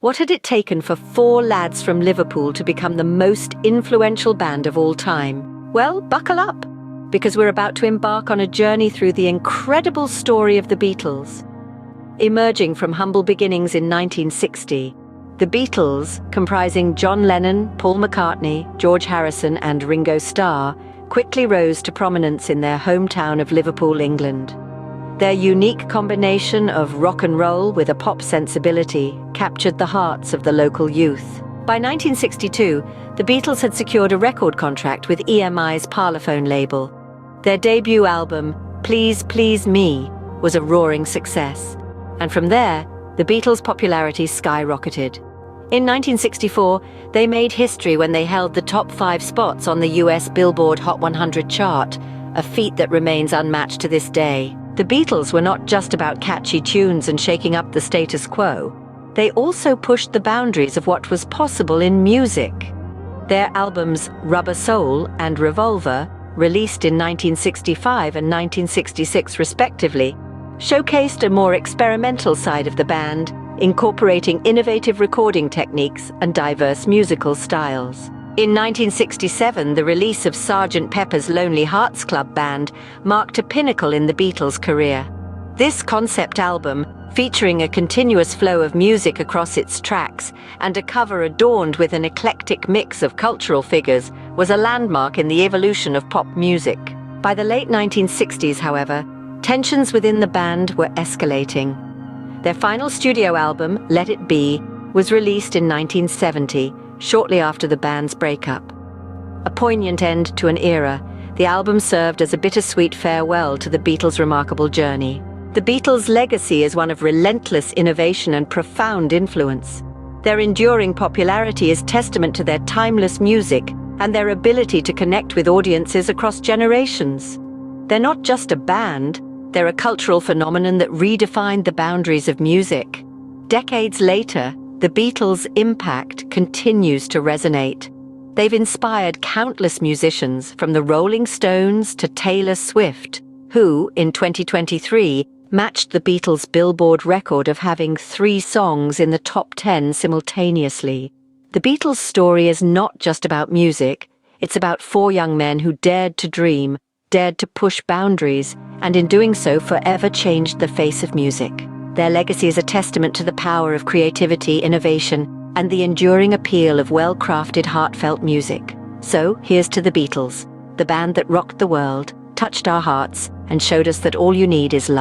What had it taken for four lads from Liverpool to become the most influential band of all time? Well, buckle up, because we're about to embark on a journey through the incredible story of the Beatles. Emerging from humble beginnings in 1960, the Beatles, comprising John Lennon, Paul McCartney, George Harrison and Ringo Starr, quickly rose to prominence in their hometown of Liverpool, England. Their unique combination of rock and roll with a pop sensibility captured the hearts of the local youth. By 1962, the Beatles had secured a record contract with EMI's Parlophone label. Their debut album, Please Please Me, was a roaring success. And from there, the Beatles' popularity skyrocketed. In 1964, they made history when they held the top 5 spots on the US Billboard Hot 100 chart, a feat that remains unmatched to this day. The Beatles were not just about catchy tunes and shaking up the status quo. They also pushed the boundaries of what was possible in music. Their albums Rubber Soul and Revolver, released in 1965 and 1966 respectively, showcased a more experimental side of the band, incorporating innovative recording techniques and diverse musical styles. In 1967, the release of Sgt. Pepper's Lonely Hearts Club Band marked a pinnacle in the Beatles' career. This concept album, featuring a continuous flow of music across its tracks and a cover adorned with an eclectic mix of cultural figures, was a landmark in the evolution of pop music. By the late 1960s, however, tensions within the band were escalating. Their final studio album, Let It Be, was released in 1970, shortly after the band's breakup. A poignant end to an era, the album served as a bittersweet farewell to the Beatles' remarkable journey. The Beatles' legacy is one of relentless innovation and profound influence. Their enduring popularity is testament to their timeless music and their ability to connect with audiences across generations. They're not just a band, they're a cultural phenomenon that redefined the boundaries of music. Decades later, the Beatles' impact continues to resonate. They've inspired countless musicians, from the Rolling Stones to Taylor Swift, who, in 2023, matched the Beatles' Billboard record of having 3 songs in the top 10 simultaneously. The Beatles' story is not just about music, it's about 4 young men who dared to dream, dared to push boundaries, and in doing so forever changed the face of music. Their legacy is a testament to the power of creativity, innovation, and the enduring appeal of well-crafted, heartfelt music. So, here's to the Beatles, the band that rocked the world, touched our hearts, and showed us that all you need is love.